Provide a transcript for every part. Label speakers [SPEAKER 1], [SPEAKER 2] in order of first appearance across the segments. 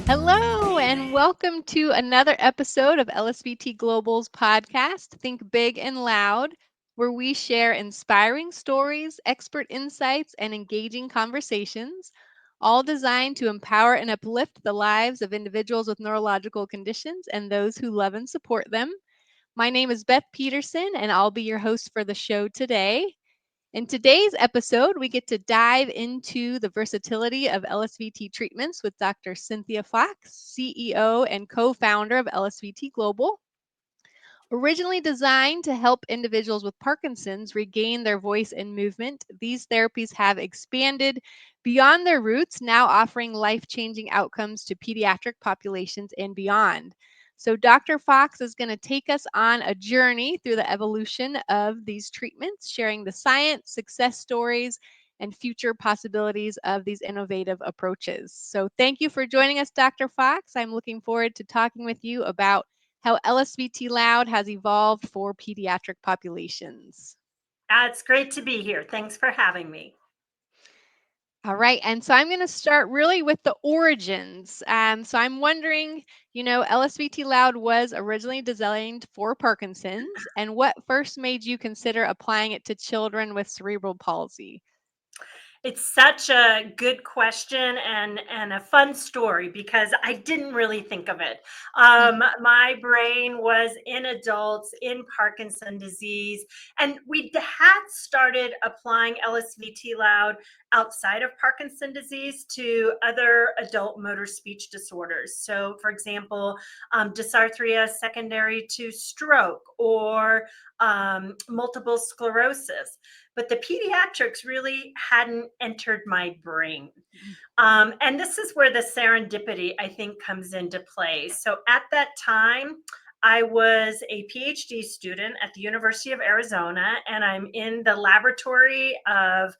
[SPEAKER 1] Hello, and welcome to another episode of LSVT Global's podcast, Think Big and Loud, where we share inspiring stories, expert insights, and engaging conversations, all designed to empower and uplift the lives of individuals with neurological conditions and those who love and support them. My name is Beth Peterson, and I'll be your host for the show today. In today's episode, we get to dive into the versatility of LSVT treatments with Dr. Cynthia Fox, CEO and co founder of LSVT Global. Originally designed to help individuals with Parkinson's regain their voice and movement, these therapies have expanded beyond their roots, now offering life changing outcomes to pediatric populations and beyond. So, Dr. Fox is going to take us on a journey through the evolution of these treatments, sharing the science, success stories, and future possibilities of these innovative approaches. So, thank you for joining us, Dr. Fox. I'm looking forward to talking with you about how LSVT LOUD has evolved for pediatric populations.
[SPEAKER 2] It's great to be here. Thanks for having me.
[SPEAKER 1] All right, and so I'm going to start really with the origins. So I'm wondering, LSVT LOUD was originally designed for Parkinson's, and what first made you consider applying it to children with cerebral palsy?
[SPEAKER 2] It's such a good question and a fun story because I didn't really think of it. My brain was in adults in Parkinson disease, and we had started applying LSVT loud outside of Parkinson disease to other adult motor speech disorders. So, for example, dysarthria secondary to stroke or multiple sclerosis, but the pediatrics really hadn't entered my brain. And this is where the serendipity, I think, comes into play. So at that time, I was a PhD student at the University of Arizona, and I'm in the laboratory of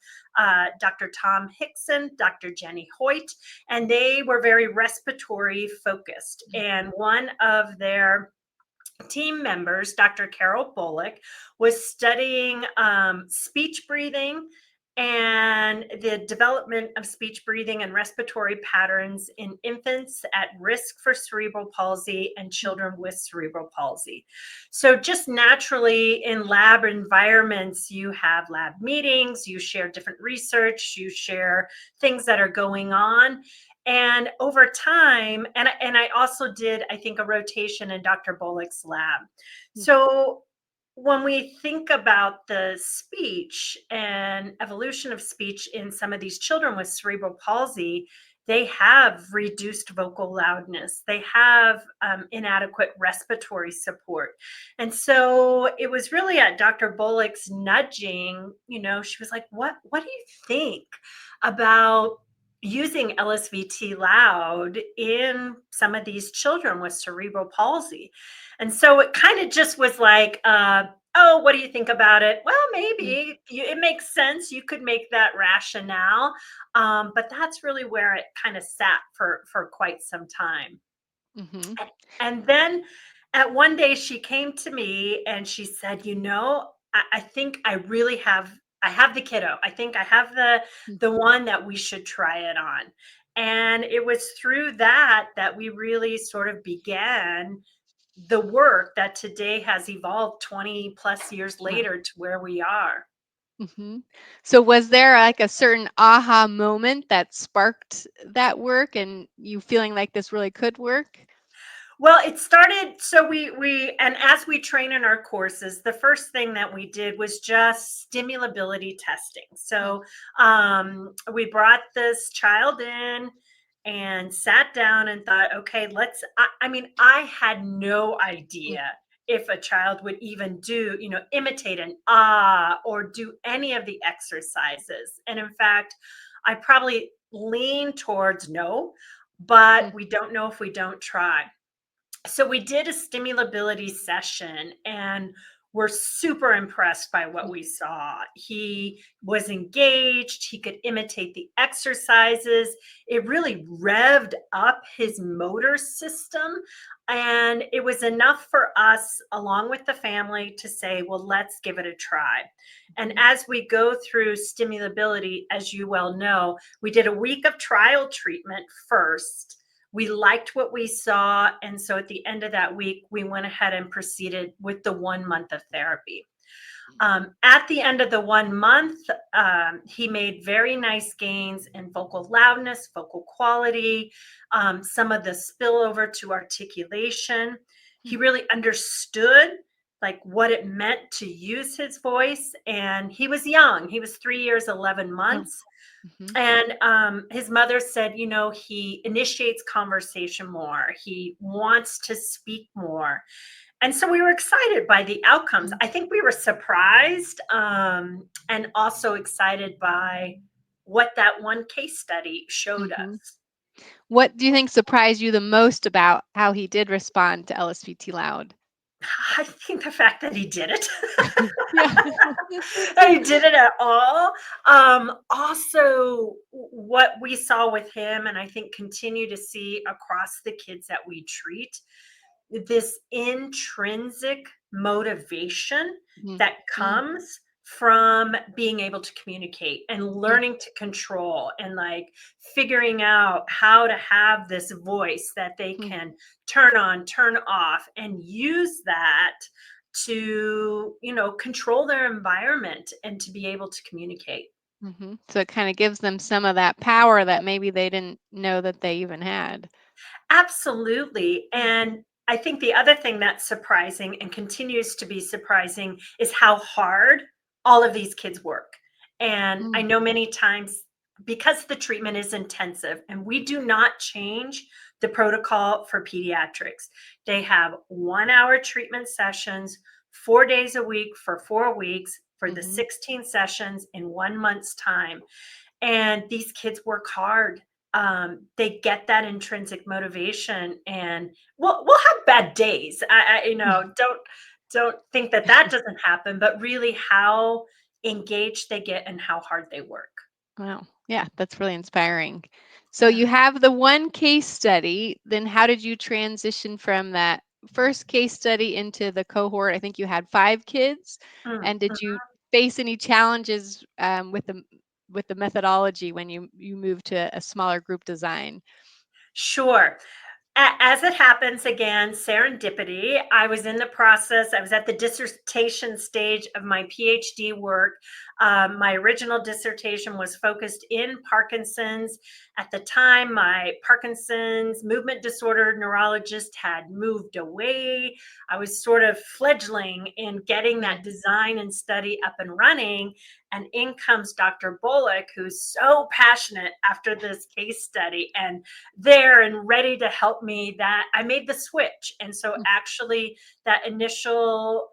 [SPEAKER 2] Dr. Tom Hickson, Dr. Jenny Hoyt, and they were very respiratory focused. And one of their team members, Dr. Carol Boliek, was studying speech breathing and the development of speech breathing and respiratory patterns in infants at risk for cerebral palsy and children with cerebral palsy. So, just naturally in lab environments, you have lab meetings, you share different research, you share things that are going on. And over time, and I also did, I think, a rotation in Dr. Bolick's lab. So when we think about the speech and evolution of speech in some of these children with cerebral palsy, they have reduced vocal loudness. They have inadequate respiratory support. And so it was really at Dr. Bolick's nudging, she was like, what do you think about using LSVT loud in some of these children with cerebral palsy? And so it kind of just was like, oh, what do you think about it? Well, maybe it makes sense. You could make that rationale. But that's really where it kind of sat for quite some time.
[SPEAKER 1] Mm-hmm.
[SPEAKER 2] And then at one day she came to me and she said, I think I have the kiddo. I think I have the one that we should try it on. And it was through that we really sort of began the work that today has evolved 20 plus years
[SPEAKER 1] Wow.
[SPEAKER 2] later to where we are.
[SPEAKER 1] Mm-hmm. So, was there like a certain aha moment that sparked that work and you feeling like this really could work?
[SPEAKER 2] Well, it started, so we and as we train in our courses, the first thing that we did was just stimulability testing. So we brought this child in and sat down and thought, okay, I mean, I had no idea if a child would even do, imitate an ah or do any of the exercises. And in fact, I probably lean towards no, but we don't know if we don't try. So we did a stimulability session and we're super impressed by what we saw. He was engaged, he could imitate the exercises. It really revved up his motor system. And it was enough for us, along with the family, to say, well, let's give it a try. And as we go through stimulability, as you well know, we did a week of trial treatment first We liked what we saw. And so at the end of that week, we went ahead and proceeded with the 1 month of therapy. At the end of the 1 month, he made very nice gains in vocal loudness, vocal quality, some of the spillover to articulation. He really understood like what it meant to use his voice. And he was young. He was 3 years, 11
[SPEAKER 1] Oh.
[SPEAKER 2] months.
[SPEAKER 1] Mhm.
[SPEAKER 2] And his mother said, he initiates conversation more. He wants to speak more. And so we were excited by the outcomes.
[SPEAKER 1] Mhm.
[SPEAKER 2] I think we were surprised and also excited by what that one case study showed
[SPEAKER 1] Mhm.
[SPEAKER 2] us.
[SPEAKER 1] What do you think surprised you the most about how he did respond to LSVT Loud?
[SPEAKER 2] I think the fact that he did it.
[SPEAKER 1] Yeah.
[SPEAKER 2] That he did it at all. Also, what we saw with him, and I think continue to see across the kids that we treat, this intrinsic motivation
[SPEAKER 1] Mhm.
[SPEAKER 2] that
[SPEAKER 1] Mm.
[SPEAKER 2] comes from being able to communicate and
[SPEAKER 1] Mm.
[SPEAKER 2] learning to control and like figuring out how to have this voice that they
[SPEAKER 1] Mm.
[SPEAKER 2] can turn on, turn off, and use that to, control their environment and to be able to communicate.
[SPEAKER 1] Mhm. So it kind of gives them some of that power that maybe they didn't know that they even had.
[SPEAKER 2] Absolutely.
[SPEAKER 1] Mm.
[SPEAKER 2] And I think the other thing that's surprising and continues to be surprising is how hard all of these kids work. And I
[SPEAKER 1] Mm.
[SPEAKER 2] know many times because the treatment is intensive and we do not change the protocol for pediatrics, they have 1 hour treatment sessions, 4 days a week for 4 weeks for the
[SPEAKER 1] Mhm.
[SPEAKER 2] 16 sessions in 1 month's time. And these kids work hard. They get that intrinsic motivation, and we'll have bad days.
[SPEAKER 1] Yeah.
[SPEAKER 2] Don't think that that doesn't happen, but really how engaged they get and how hard they work.
[SPEAKER 1] Wow. Yeah, that's really inspiring. So
[SPEAKER 2] Yeah.
[SPEAKER 1] you have the one case study, then how did you transition from that first case study into the cohort? I think you had 5 kids.
[SPEAKER 2] Mm,
[SPEAKER 1] And did
[SPEAKER 2] mm.
[SPEAKER 1] you face any challenges with the methodology when you moved to a smaller group design?
[SPEAKER 2] Sure. As it happens, again, serendipity. I was in the process, I was at the dissertation stage of my PhD work. My original dissertation was focused in Parkinson's. At the time, my Parkinson's movement disorder neurologist had moved away. I was sort of fledgling in getting
[SPEAKER 1] Hmm.
[SPEAKER 2] that design and study up and running. And in comes Dr. Boliek, who's so passionate after this case study and there and ready to help me, that I made the switch. And so actually that initial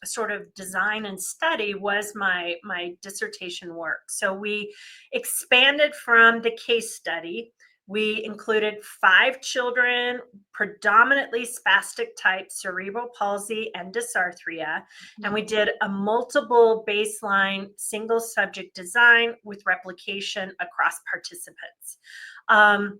[SPEAKER 2] sort of design and study was my dissertation work. So we expanded from the case study. We included 5 children, predominantly spastic type cerebral palsy and dysarthria. And we did a multiple baseline single subject design with replication across participants. Um,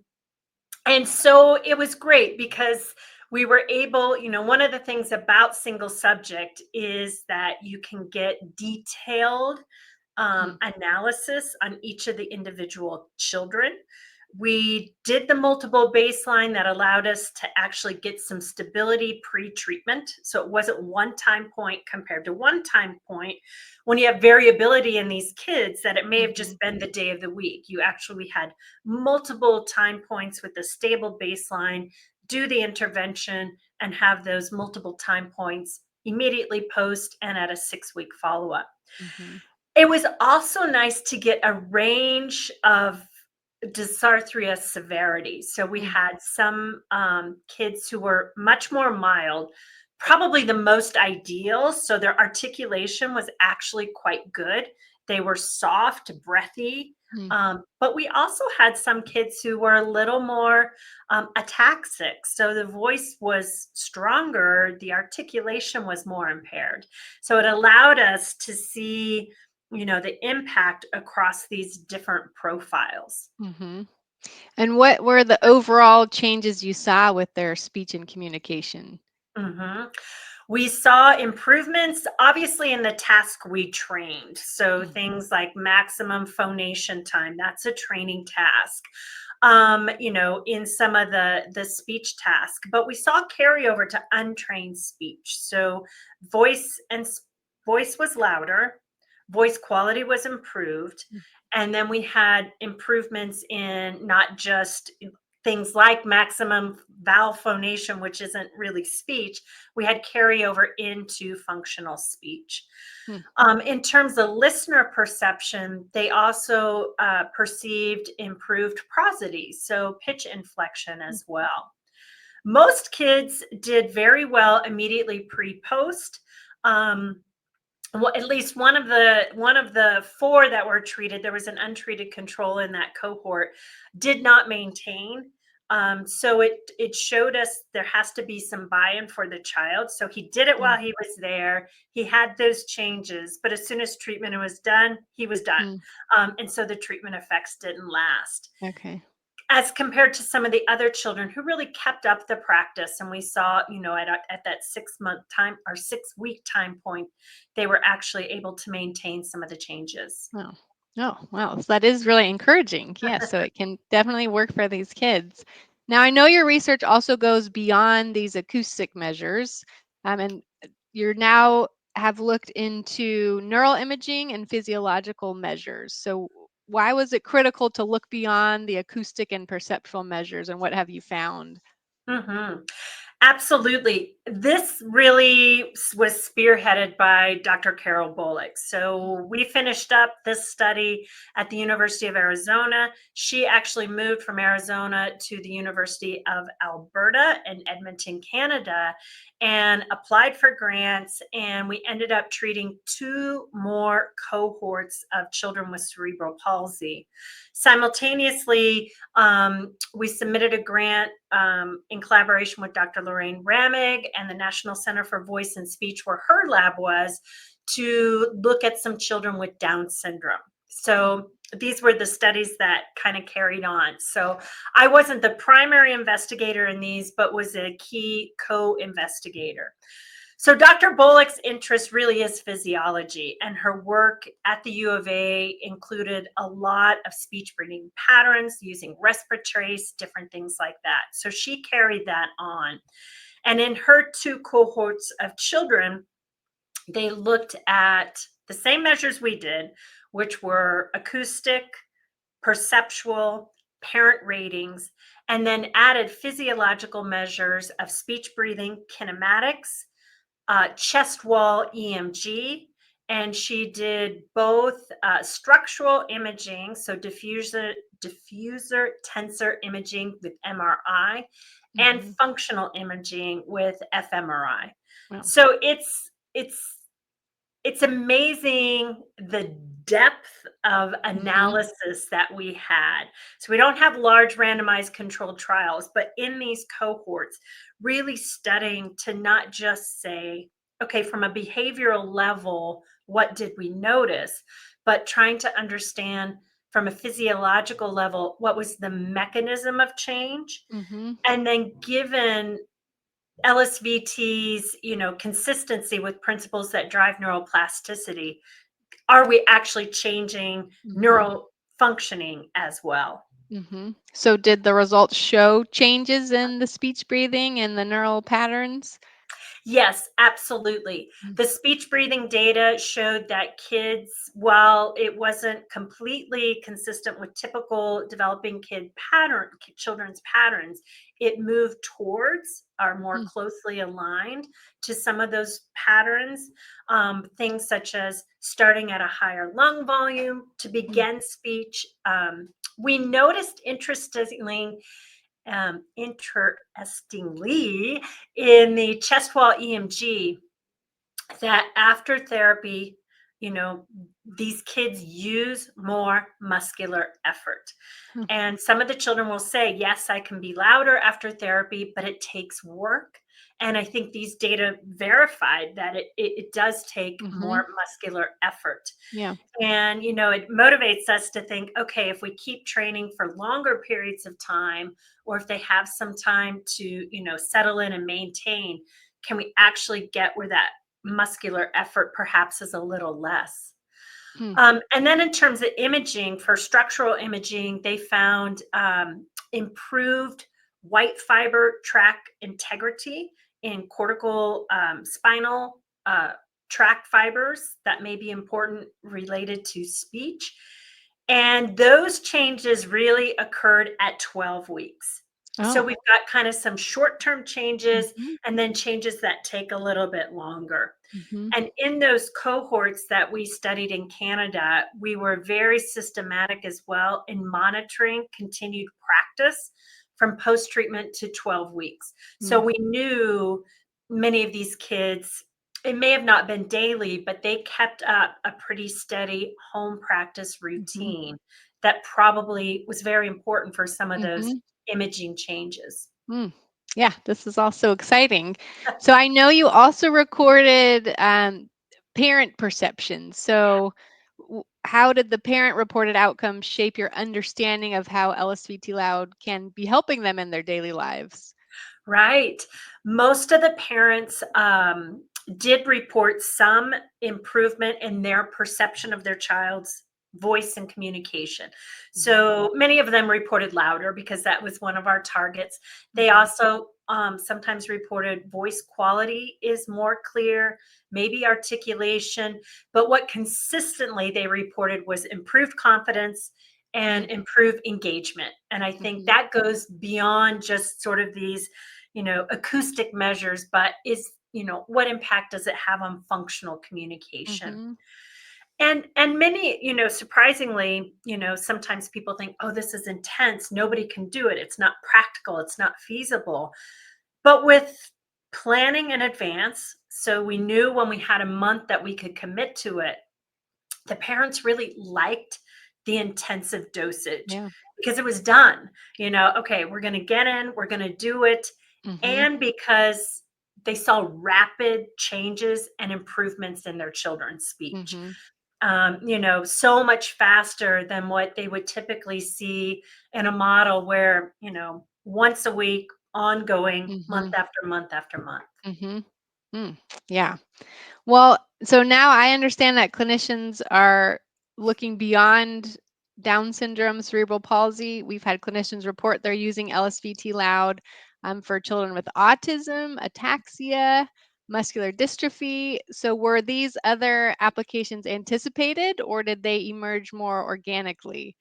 [SPEAKER 2] and so it was great because we were able, one of the things about single subject is that you can get detailed analysis on each of the individual children. We did the multiple baseline that allowed us to actually get some stability pre-treatment. So it wasn't one time point compared to one time point. When you have variability in these kids, that it may have
[SPEAKER 1] Hmm.
[SPEAKER 2] just been the day of the week. You actually had multiple time points with a stable baseline, do the intervention, and have those multiple time points immediately post and at a 6-week follow-up.
[SPEAKER 1] Hmm.
[SPEAKER 2] It was also nice to get a range of dysarthria severity. So we had some kids who were much more mild, probably the most ideal. So their articulation was actually quite good. They were soft, breathy. But we also had some kids who were a little more ataxic. So the voice was stronger, the articulation was more impaired. So it allowed us to see, the impact across these different profiles.
[SPEAKER 1] Hmm. And what were the overall changes you saw with their speech and communication?
[SPEAKER 2] Mhm. We saw improvements, obviously, in the task we trained. So
[SPEAKER 1] Mm.
[SPEAKER 2] things like maximum phonation time, that's a training task. in some of the speech task, but we saw carryover to untrained speech. So voice and voice was louder, voice quality was improved, and then we had improvements in not just things like maximum vowel phonation, which isn't really speech. We had carryover into functional speech.
[SPEAKER 1] Mm.
[SPEAKER 2] In terms of listener perception, they also perceived improved prosody, so pitch inflection as well. Most kids did very well immediately pre-post. Well, at least one of the four that were treated, there was an untreated control in that cohort, did not maintain. So it showed us there has to be some buy-in for the child. So he did it while
[SPEAKER 1] Mm.
[SPEAKER 2] he was there. He had those changes, but as soon as treatment was done, he was done.
[SPEAKER 1] Mm.
[SPEAKER 2] And so the treatment effects didn't last
[SPEAKER 1] Okay.
[SPEAKER 2] as compared to some of the other children who really kept up the practice. And we saw, at that 6 month time or 6 week time point, they were actually able to maintain some of the changes.
[SPEAKER 1] Oh. Oh, wow. So that is really encouraging. Yeah, so it can definitely work for these kids. Now, I know your research also goes beyond these acoustic measures, and you're now have looked into neural imaging and physiological measures. So, why was it critical to look beyond the acoustic and perceptual measures, and what have you found?
[SPEAKER 2] Hmm. Absolutely. This really was spearheaded by Dr. Carol Boliek. So we finished up this study at the University of Arizona. She actually moved from Arizona to the University of Alberta in Edmonton, Canada, and applied for grants. And we ended up treating two more cohorts of children with cerebral palsy. Simultaneously, we submitted a grant in collaboration with Dr. Lorraine Ramig and the National Center for Voice and Speech, where her lab was, to look at some children with Down syndrome. So these were the studies that kind of carried on. So I wasn't the primary investigator in these, but was a key co-investigator. So Dr. Boliek's interest really is physiology, and her work at the U of A included a lot of speech breathing patterns using respiratrace, different things like that. So she carried that on. And in her two cohorts of children, they looked at the same measures we did, which were acoustic, perceptual, parent ratings, and then added physiological measures of speech breathing kinematics, chest wall EMG, and she did both structural imaging, so diffuser tensor imaging with MRI, and
[SPEAKER 1] Mm-hmm.
[SPEAKER 2] functional imaging with fMRI.
[SPEAKER 1] Wow.
[SPEAKER 2] So it's amazing the depth of
[SPEAKER 1] Mm-hmm.
[SPEAKER 2] analysis that we had. So we don't have large randomized controlled trials, but in these cohorts, really studying to not just say, okay, from a behavioral level, what did we notice, but trying to understand from a physiological level, what was the mechanism of change?
[SPEAKER 1] Mm-hmm.
[SPEAKER 2] And then given LSVT's, consistency with principles that drive neuroplasticity, are we actually changing
[SPEAKER 1] Mm-hmm.
[SPEAKER 2] neural functioning as well?
[SPEAKER 1] Mm-hmm. So did the results show changes in the speech breathing and the neural patterns?
[SPEAKER 2] Yes, absolutely.
[SPEAKER 1] Mm.
[SPEAKER 2] The speech breathing data showed that kids, while it wasn't completely consistent with typical developing children's patterns, it moved towards or more
[SPEAKER 1] Mm.
[SPEAKER 2] closely aligned to some of those patterns. Things such as starting at a higher lung volume to
[SPEAKER 1] Mm.
[SPEAKER 2] begin speech. We noticed interestingly, in the chest wall EMG, that after therapy, you know, these kids use more muscular effort.
[SPEAKER 1] Huh.
[SPEAKER 2] And some of the children will say, yes, I can be louder after therapy, but it takes work. And I think these data verified that it does take
[SPEAKER 1] Mm-hmm.
[SPEAKER 2] more muscular effort.
[SPEAKER 1] Yeah.
[SPEAKER 2] And, it motivates us to think, okay, if we keep training for longer periods of time, or if they have some time to, settle in and maintain, can we actually get where that muscular effort perhaps is a little less?
[SPEAKER 1] Mm.
[SPEAKER 2] And then in terms of imaging, for structural imaging, they found improved white fiber tract integrity in cortical spinal tract fibers that may be important related to speech. And those changes really occurred at 12 weeks. So
[SPEAKER 1] Oh.
[SPEAKER 2] we've got kind of some short term changes
[SPEAKER 1] Mhm.
[SPEAKER 2] and then changes that take a little bit longer.
[SPEAKER 1] Mhm.
[SPEAKER 2] And in those cohorts that we studied in Canada, we were very systematic as well in monitoring continued practice from post treatment to 12 weeks. So
[SPEAKER 1] Mm.
[SPEAKER 2] we knew many of these kids, it may have not been daily, but they kept up a pretty steady home practice
[SPEAKER 1] Mhm.
[SPEAKER 2] routine that probably was very important for some of those
[SPEAKER 1] Mhm.
[SPEAKER 2] imaging changes.
[SPEAKER 1] Mm. Yeah, this is all so exciting. So I know you also recorded parent perception. So how did the parent reported outcomes shape your understanding of how LSVT Loud can be helping them in their daily lives?
[SPEAKER 2] Right. Most of the parents did report some improvement in their perception of their child's voice and communication.
[SPEAKER 1] Mhm.
[SPEAKER 2] So many of them reported louder because that was one of our targets. They
[SPEAKER 1] Mhm.
[SPEAKER 2] also sometimes reported voice quality is more clear, maybe articulation, but what consistently they reported was improved confidence and
[SPEAKER 1] Mm.
[SPEAKER 2] improved engagement. And I think
[SPEAKER 1] Mhm.
[SPEAKER 2] that goes beyond just sort of these acoustic measures, but what impact does it have on functional communication?
[SPEAKER 1] Mhm.
[SPEAKER 2] And many, surprisingly, sometimes people think, oh, this is intense, nobody can do it, it's not practical, it's not feasible. But with planning in advance, so we knew when we had a month that we could commit to it, the parents really liked the intensive dosage
[SPEAKER 1] Yeah.
[SPEAKER 2] because it was done. Okay, we're going to get in, we're going to do it.
[SPEAKER 1] Mhm.
[SPEAKER 2] And because they saw rapid changes and improvements in their children's speech,
[SPEAKER 1] Mhm.
[SPEAKER 2] so much faster than what they would typically see in a model where, once a week, ongoing, month
[SPEAKER 1] Mhm.
[SPEAKER 2] after month after month.
[SPEAKER 1] Mhm. Mm. Yeah. Well, so now I understand that clinicians are looking beyond Down syndrome, cerebral palsy. We've had clinicians report they're using LSVT Loud for children with autism, ataxia, muscular dystrophy. So, were these other applications anticipated or did they emerge more organically?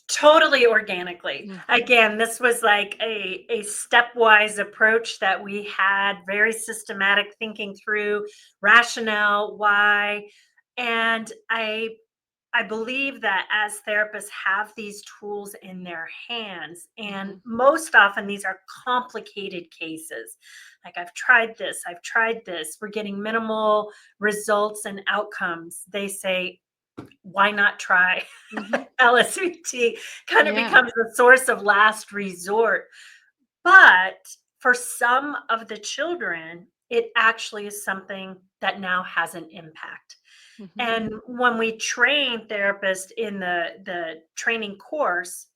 [SPEAKER 2] Totally organically.
[SPEAKER 1] Mm.
[SPEAKER 2] Again, this was like a stepwise approach that we had, very systematic thinking through rationale, why. And I believe that as therapists have these tools in their hands, and
[SPEAKER 1] Mhm.
[SPEAKER 2] most often these are complicated cases. Like, I've tried this, we're getting minimal results and outcomes. They say, why not try
[SPEAKER 1] Mhm.
[SPEAKER 2] LSVT? Kind of
[SPEAKER 1] Yeah.
[SPEAKER 2] becomes the source of last resort. But for some of the children, it actually is something that now has an impact.
[SPEAKER 1] Mhm.
[SPEAKER 2] And when we train therapists in the training course,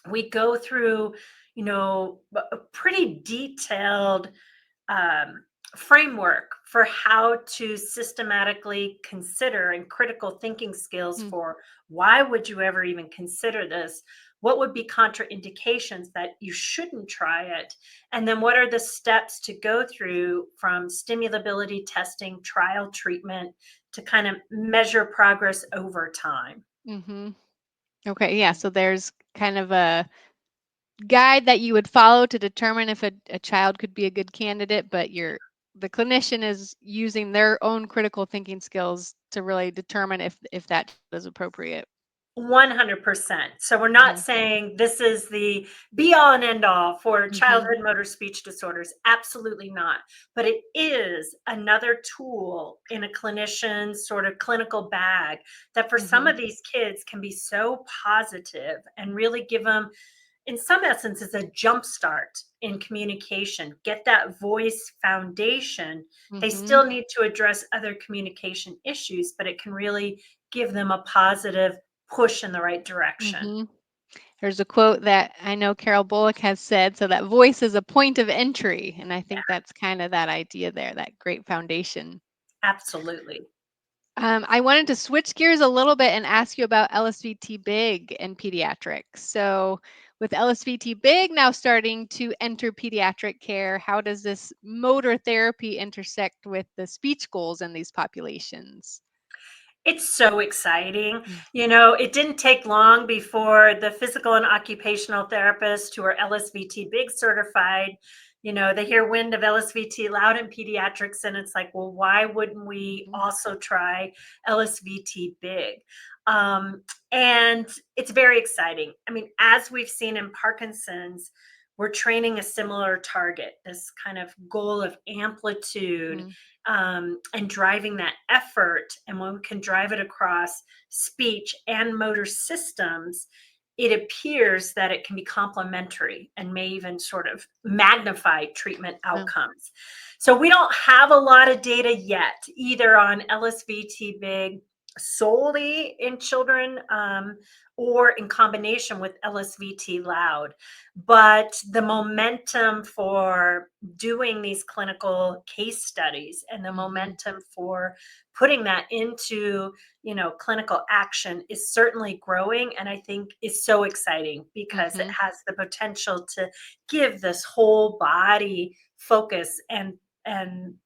[SPEAKER 2] we go through, a pretty detailed um, framework for how to systematically consider and critical thinking skills
[SPEAKER 1] Mm.
[SPEAKER 2] for why would you ever even consider this, what would be contraindications that you shouldn't try it, and then what are the steps to go through from stimulability testing, trial treatment, to kind of measure progress over time.
[SPEAKER 1] Mhm. Okay, yeah, so there's kind of a guide that you would follow to determine if a child could be a good candidate, but the clinician is using their own critical thinking skills to really determine if that is appropriate.
[SPEAKER 2] 100%. So we're not
[SPEAKER 1] Hmm.
[SPEAKER 2] saying this is the be all and end all for
[SPEAKER 1] Hmm.
[SPEAKER 2] childhood motor speech disorders. Absolutely not. But it is another tool in a clinician's sort of clinical bag that for some
[SPEAKER 1] Hmm.
[SPEAKER 2] of these kids can be so positive and really give them, in some essence, is a jump start in communication. Get that voice foundation. They
[SPEAKER 1] Hmm.
[SPEAKER 2] still need to address other communication issues, but it can really give them a positive push in the right direction.
[SPEAKER 1] Hmm. There's a quote that I know Carol Boliek has said, so that voice is a point of entry. And I think that's kind of that idea there, that great foundation.
[SPEAKER 2] Absolutely.
[SPEAKER 1] I wanted to switch gears a little bit and ask you about LSVT Big in pediatrics. So, with LSVT Big now starting to enter pediatric care, how does this motor therapy intersect with the speech goals in these populations?
[SPEAKER 2] It's so exciting. You know, it didn't take long before the physical and occupational therapists who are LSVT Big certified, they hear wind of LSVT loud in pediatrics, and it's like, well, why wouldn't we
[SPEAKER 1] Mhm,
[SPEAKER 2] also try LSVT Big? Um, and it's very exciting. I mean, as we've seen in Parkinson's, we're training a similar target, this kind of goal of amplitude,
[SPEAKER 1] mhm,
[SPEAKER 2] and driving that effort. And when we can drive it across speech and motor systems, it appears that it can be complementary and may even sort of magnify treatment
[SPEAKER 1] oh,
[SPEAKER 2] outcomes. So we don't have a lot of data yet, either on LSVT big solely in children, or in combination with LSVT loud. But the momentum for doing these clinical case studies and the
[SPEAKER 1] mhm,
[SPEAKER 2] momentum for putting that into clinical action is certainly growing, and I think is so exciting because it
[SPEAKER 1] mhm,
[SPEAKER 2] has the potential to give this whole body focus and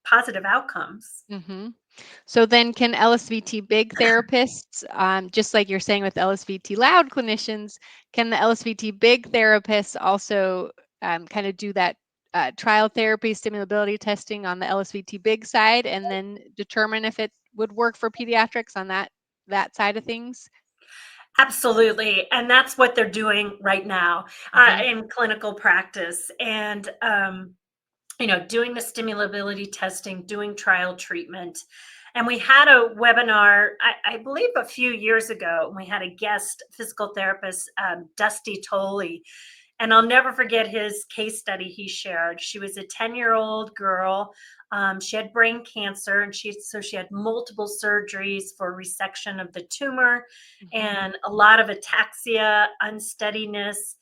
[SPEAKER 2] positive outcomes.
[SPEAKER 1] mhm. So then, can LSVT big therapists, just like you're saying with LSVT loud clinicians, can the LSVT big therapists also kind of do that trial therapy stimulability testing on the LSVT big side, and then determine if it would work for pediatrics on that side of things?
[SPEAKER 2] Absolutely. And that's what they're doing right now,
[SPEAKER 1] Hmm.
[SPEAKER 2] in clinical practice. And doing the stimulability testing, doing trial treatment. And we had a webinar, I believe a few years ago, and we had a guest physical therapist, Dusty Tolley. And I'll never forget his case study he shared. She was a 10-year-old girl. She had brain cancer, and she had multiple surgeries for resection of the tumor
[SPEAKER 1] Hmm.
[SPEAKER 2] and a lot of ataxia, unsteadiness.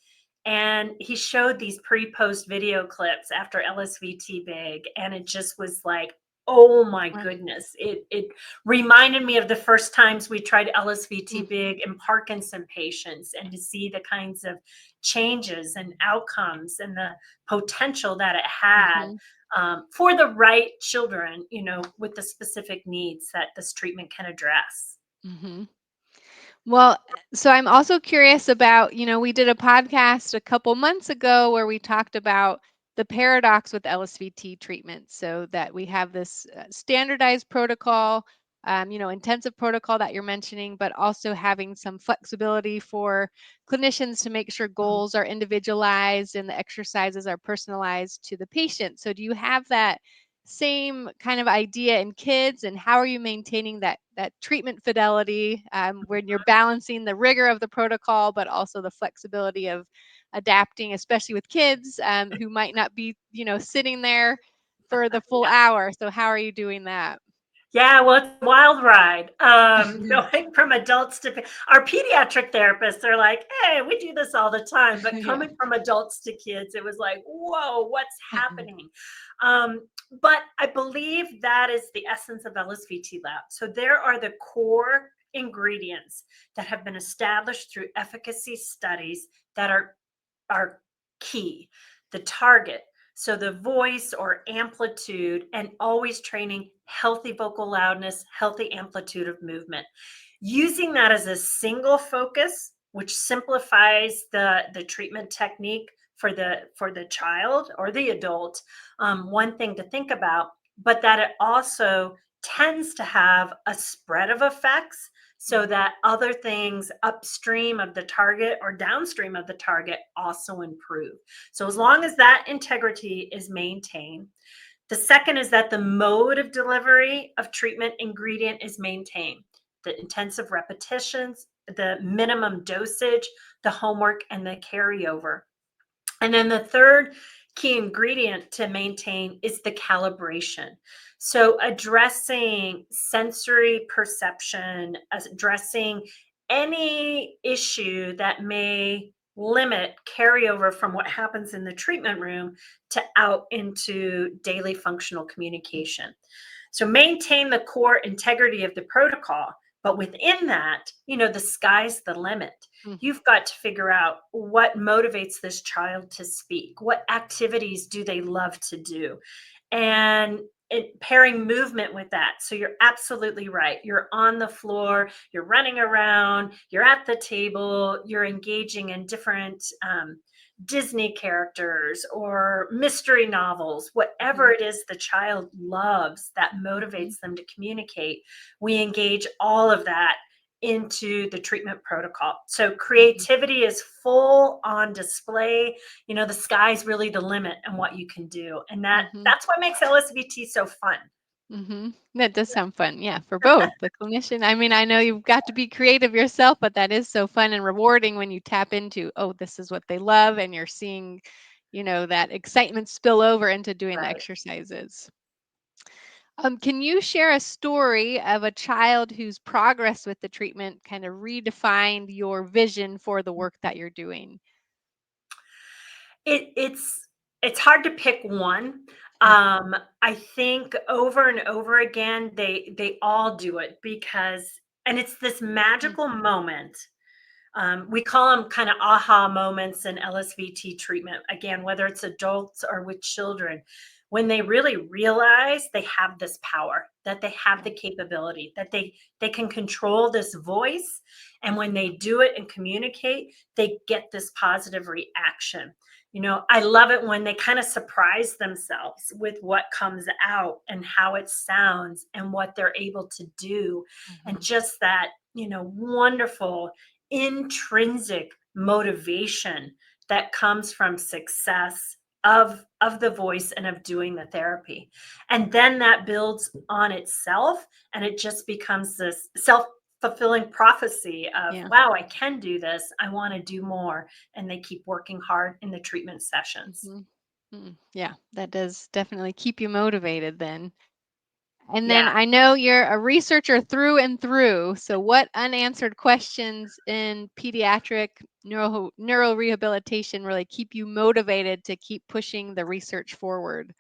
[SPEAKER 2] And he showed these pre-post video clips after LSVT big, and it just was like, oh my goodness. It reminded me of the first times we tried LSVT big in Parkinson patients, and to see the kinds of changes and outcomes and the potential that it had,
[SPEAKER 1] Hmm.
[SPEAKER 2] for the right children, with the specific needs that this treatment can address.
[SPEAKER 1] Hmm. Well, so I'm also curious about, we did a podcast a couple months ago where we talked about the paradox with LSVT treatment. So that we have this standardized protocol, intensive protocol that you're mentioning, but also having some flexibility for clinicians to make sure
[SPEAKER 2] Mm.
[SPEAKER 1] goals are individualized and the exercises are personalized to the patient. So do you have that same kind of idea in kids, and how are you maintaining that treatment fidelity when you're balancing the rigor of the protocol but also the flexibility of adapting, especially with kids who might not be sitting there for the full
[SPEAKER 2] Yeah.
[SPEAKER 1] hour? So how are you doing that?
[SPEAKER 2] Yeah, well, it's a wild ride. Going from adults to our pediatric therapists are like, hey, we do this all the time. But
[SPEAKER 1] Yeah.
[SPEAKER 2] coming from adults to kids, it was like, whoa, what's
[SPEAKER 1] Mhm.
[SPEAKER 2] happening? But I believe that is the essence of LSVT Lab. So there are the core ingredients that have been established through efficacy studies that are key. The target, so the voice or amplitude, and always training healthy vocal loudness, healthy amplitude of movement. Using that as a single focus, which simplifies the treatment technique for the child or the adult. One thing to think about, but that it also tends to have a spread of effects, so
[SPEAKER 1] Mhm.
[SPEAKER 2] that other things upstream of the target or downstream of the target also improve. So as long as that integrity is maintained. The second is that the mode of delivery of treatment ingredient is maintained. The intensive repetitions, the minimum dosage, the homework, and the carryover. And then the third key ingredient to maintain is the calibration. So, addressing sensory perception, addressing any issue that may limit carryover from what happens in the treatment room to out into daily functional communication. So maintain the core integrity of the protocol. But within that, the sky's the limit.
[SPEAKER 1] Mm.
[SPEAKER 2] You've got to figure out what motivates this child to speak. What activities do they love to do? And pairing movement with that. So you're absolutely right. You're on the floor, you're running around, you're at the table, you're engaging in different Disney characters or mystery novels, whatever
[SPEAKER 1] Mhm.
[SPEAKER 2] it is the child loves that
[SPEAKER 1] Mhm.
[SPEAKER 2] motivates them to communicate. We engage all of that into the treatment protocol. So
[SPEAKER 1] Mhm.
[SPEAKER 2] creativity is full on display. The sky's really the limit and what you can do. And
[SPEAKER 1] Mhm.
[SPEAKER 2] that's what makes LSVT so fun.
[SPEAKER 1] Mhm. That does sound fun. Yeah, for both the clinician. I mean, I know you've got to be creative yourself, but that is so fun and rewarding when you tap into, oh, this is what they love, and you're seeing, that excitement spill over into doing the
[SPEAKER 2] Right.
[SPEAKER 1] exercises. Can you share a story of a child whose progress with the treatment kind of redefined your vision for the work that you're doing?
[SPEAKER 2] It's hard to pick one.
[SPEAKER 1] Okay.
[SPEAKER 2] I think over and over again they all do it because, and it's this
[SPEAKER 1] Mm.
[SPEAKER 2] magical moment. We call them kind of aha moments in LSVT treatment. Again, whether it's adults or with children, when they really realize they have this power, that they have
[SPEAKER 1] Yeah.
[SPEAKER 2] the capability, that they can control this voice, and when they do it and communicate, they get this positive reaction. I love it when they kind of surprise themselves with what comes out and how it sounds and what they're able to do, and
[SPEAKER 1] Mhm.
[SPEAKER 2] just that, wonderful intrinsic motivation that comes from success of the voice and of doing the therapy. And then that builds on itself, and it just becomes this self-fulfilling prophecy of,
[SPEAKER 1] Yeah.
[SPEAKER 2] wow, I can do this, I want to do more. And they keep working hard in the treatment sessions.
[SPEAKER 1] Mhm. Mm. Yeah, that does definitely keep you motivated then. And then
[SPEAKER 2] Yeah.
[SPEAKER 1] I know you're a researcher through and through. So, what unanswered questions in pediatric neurorehabilitation really keep you motivated to keep pushing the research forward?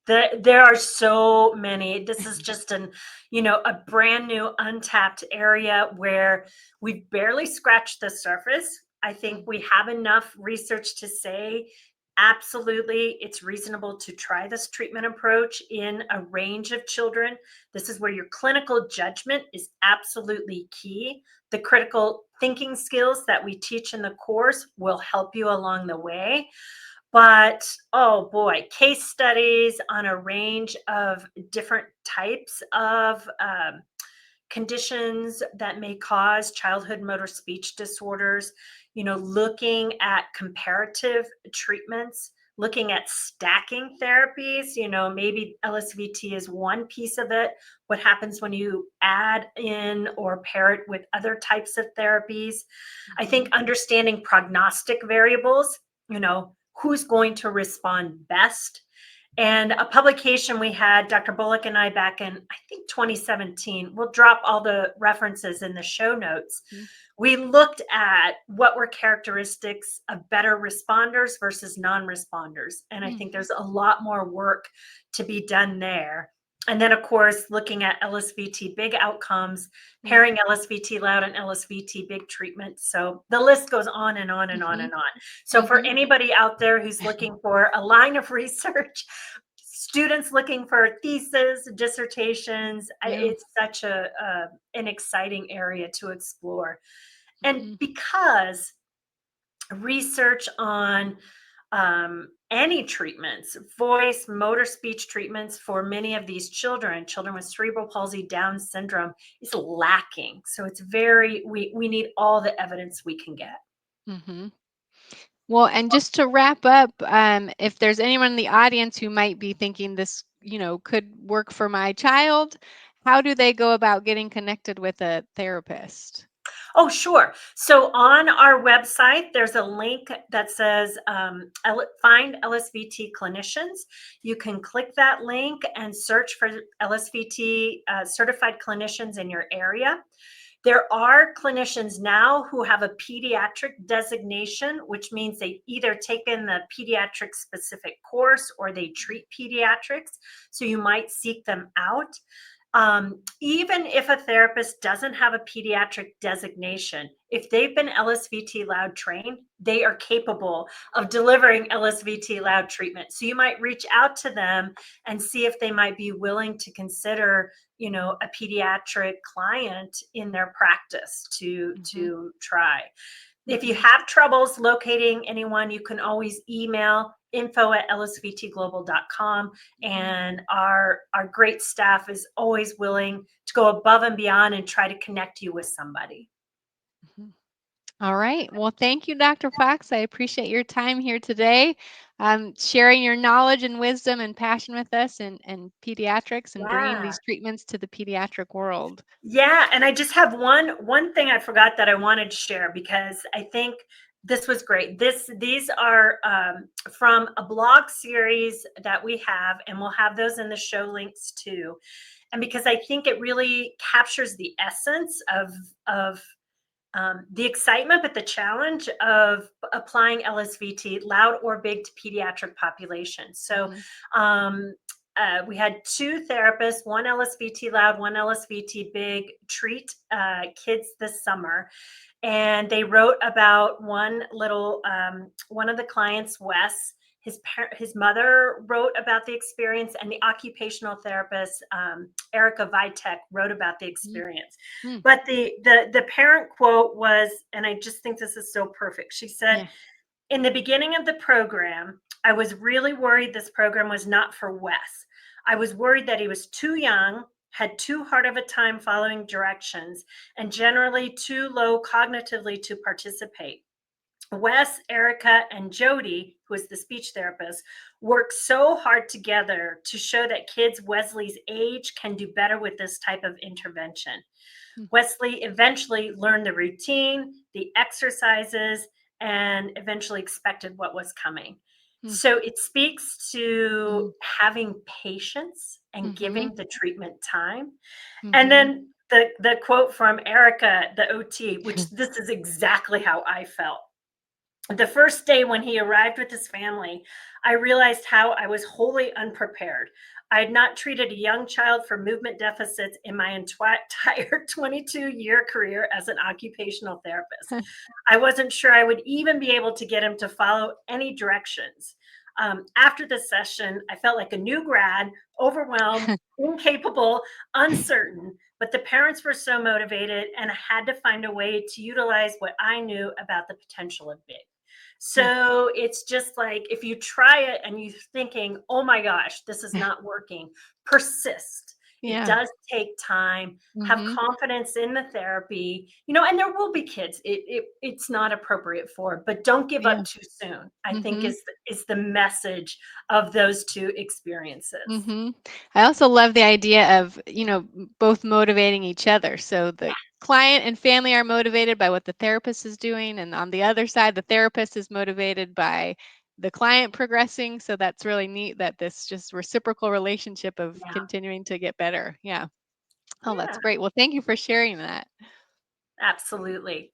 [SPEAKER 2] There are so many. This is just a brand new untapped area where we've barely scratched the surface. I think
[SPEAKER 1] Mm.
[SPEAKER 2] we have enough research to say absolutely it's reasonable to try this treatment approach in a range of children. This is where your clinical judgment is absolutely key. The critical thinking skills that we teach in the course will help you along the way. But oh boy, case studies on a range of different types of conditions that may cause childhood motor speech disorders, looking at comparative treatments, looking at stacking therapies, maybe LSVT is one piece of it. What happens when you add in or pair it with other types of therapies? I think
[SPEAKER 1] Mhm.
[SPEAKER 2] understanding prognostic variables, who's going to respond best. And a publication we had, Dr. Boliek and I, back in, I think, 2017, we'll drop all the references in the show notes.
[SPEAKER 1] Mhm.
[SPEAKER 2] We looked at what were characteristics of better responders versus non responders. And I
[SPEAKER 1] Mm.
[SPEAKER 2] think there's a lot more work to be done there. And then, of course, looking at LSVT big outcomes,
[SPEAKER 1] Mm.
[SPEAKER 2] pairing LSVT loud and LSVT big treatment. So the list goes on and on and on
[SPEAKER 1] Mhm.
[SPEAKER 2] and on. So for
[SPEAKER 1] Mhm.
[SPEAKER 2] anybody out there who's looking for a line of research, students looking for thesis, dissertations,
[SPEAKER 1] Yeah.
[SPEAKER 2] it's such an exciting area to explore. And
[SPEAKER 1] Mhm.
[SPEAKER 2] because research on any treatments, voice, motor speech treatments for many of these children with cerebral palsy, Down syndrome, is lacking. So it's we need all the evidence we can get.
[SPEAKER 1] Mhm. Well, and just to wrap up, if there's anyone in the audience who might be thinking this, could work for my child, how do they go about getting connected with a therapist?
[SPEAKER 2] Oh, sure. So on our website, there's a link that says find LSVT clinicians. You can click that link and search for LSVT certified clinicians in your area. There are clinicians now who have a pediatric designation, which means they either taken the pediatric specific course or they treat pediatrics. So you might seek them out. Even if a therapist doesn't have a pediatric designation, if they've been LSVT loud trained, they are capable of delivering LSVT loud treatment. So you might reach out to them and see if they might be willing to consider, a pediatric client in their practice to
[SPEAKER 1] Mhm.
[SPEAKER 2] to try. If you
[SPEAKER 1] Mhm.
[SPEAKER 2] have troubles locating anyone, you can always email info@lsvtglobal.com.
[SPEAKER 1] Mhm.
[SPEAKER 2] And our great staff is always willing to go above and beyond and try to connect you with somebody.
[SPEAKER 1] Mhm. All right. Well, thank you, Dr. Fox. I appreciate your time here today, sharing your knowledge and wisdom and passion with us and pediatrics and bringing
[SPEAKER 2] Yeah.
[SPEAKER 1] these treatments to the pediatric world.
[SPEAKER 2] Yeah, and I just have one thing I forgot that I wanted to share because I think this was great. These are from a blog series that we have, and we'll have those in the show links too. And because I think it really captures the essence of the excitement, but the challenge of applying LSVT, loud or big, to pediatric populations. So
[SPEAKER 1] Mhm.
[SPEAKER 2] um, we had two therapists, one LSVT loud, one LSVT big, treat kids this summer. And they wrote about one of the clients, Wes. His mother wrote about the experience, and the occupational therapist, Erica Vitek, wrote about the
[SPEAKER 1] Mhm.
[SPEAKER 2] experience.
[SPEAKER 1] Mm.
[SPEAKER 2] But the parent quote was, and I just think this is so perfect. She said,
[SPEAKER 1] Yeah.
[SPEAKER 2] "In the beginning of the program, I was really worried this program was not for Wes. I was worried that he was too young, had too hard of a time following directions, and generally too low cognitively to participate. Wes, Erica, and Jody, who is the speech therapist, work so hard together to show that kids Wesley's age can do better with this type of intervention.
[SPEAKER 1] Mm.
[SPEAKER 2] Wesley eventually learned the routine, the exercises, and eventually expected what was coming."
[SPEAKER 1] Mm.
[SPEAKER 2] So it speaks to
[SPEAKER 1] Mm.
[SPEAKER 2] having patience and
[SPEAKER 1] Mhm.
[SPEAKER 2] giving the treatment time. And
[SPEAKER 1] Mhm.
[SPEAKER 2] then the quote from Erica, the OT, which this is exactly how I felt. "The first day when he arrived with his family, I realized how I was wholly unprepared. I had not treated a young child for movement deficits in my entire 22-year career as an occupational therapist. I wasn't sure I would even be able to get him to follow any directions. After the session, I felt like a new grad, overwhelmed, incapable, uncertain, but the parents were so motivated, and I had to find a way to utilize what I knew about the potential of big."
[SPEAKER 1] Yeah.
[SPEAKER 2] So it's just like, if you try it and you're thinking, oh my gosh, this is not working, persist. It
[SPEAKER 1] Yeah.
[SPEAKER 2] does take time. Have
[SPEAKER 1] Mhm.
[SPEAKER 2] confidence in the therapy, and there will be kids it's not appropriate for, but don't give
[SPEAKER 1] Yeah.
[SPEAKER 2] up too soon, I think,
[SPEAKER 1] Mhm.
[SPEAKER 2] is the message of those two experiences.
[SPEAKER 1] Mhm. I also love the idea of, both motivating each other. So the client and family are motivated by what the therapist is doing, and on the other side, the therapist is motivated by the client progressing. So that's really neat that this just reciprocal relationship of
[SPEAKER 2] Yeah.
[SPEAKER 1] continuing to get better. Yeah. Oh, that's
[SPEAKER 2] Yeah,
[SPEAKER 1] great. Well, thank you for sharing that.
[SPEAKER 2] absolutely.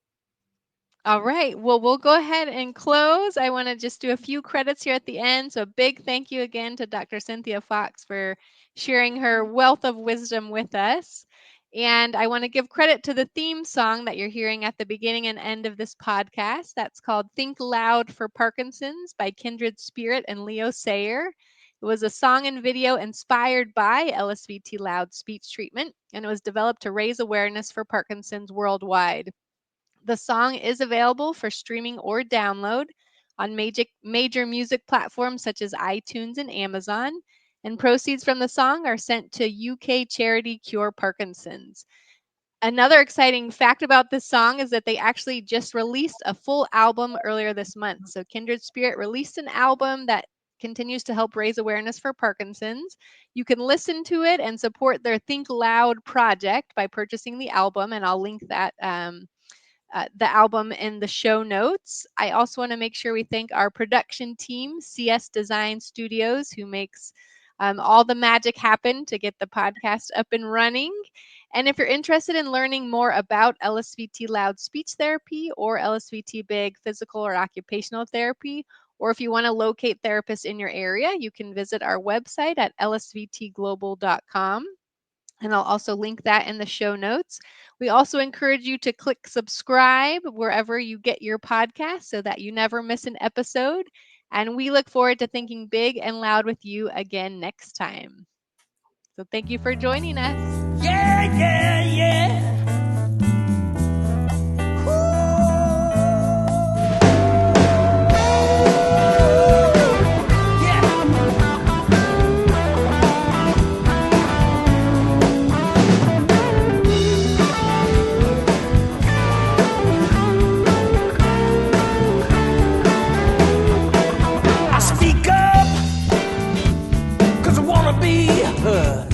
[SPEAKER 1] All right. Well, we'll go ahead and close. I want to just do a few credits here at the end. So, a big thank you again to Dr. Cynthia Fox for sharing her wealth of wisdom with us. And I want to give credit to the theme song that you're hearing at the beginning and end of this podcast. That's called Think Loud for Parkinson's by Kindred Spirit and Leo Sayer. It was a song and video inspired by LSVT Loud speech treatment, and it was developed to raise awareness for Parkinson's worldwide. The song is available for streaming or download on major music platforms such as iTunes and Amazon. And proceeds from the song are sent to UK charity Cure Parkinson's. Another exciting fact about this song is that they actually just released a full album earlier this month. So, Kindred Spirit released an album that continues to help raise awareness for Parkinson's. You can listen to it and support their Think Loud project by purchasing the album, and I'll link that the album in the show notes. I also want to make sure we thank our production team, CS Design Studios, who makes All the magic happened to get the podcast up and running. And if you're interested in learning more about LSVT Loud speech therapy or LSVT Big physical or occupational therapy, or if you want to locate therapists in your area, you can visit our website at lsvtglobal.com. And I'll also link that in the show notes. We also encourage you to click subscribe wherever you get your podcast so that you never miss an episode. And we look forward to thinking big and loud with you again next time. So thank you for joining us.
[SPEAKER 3] Yeah, yeah, yeah. I speak up 'cause I wanna be heard.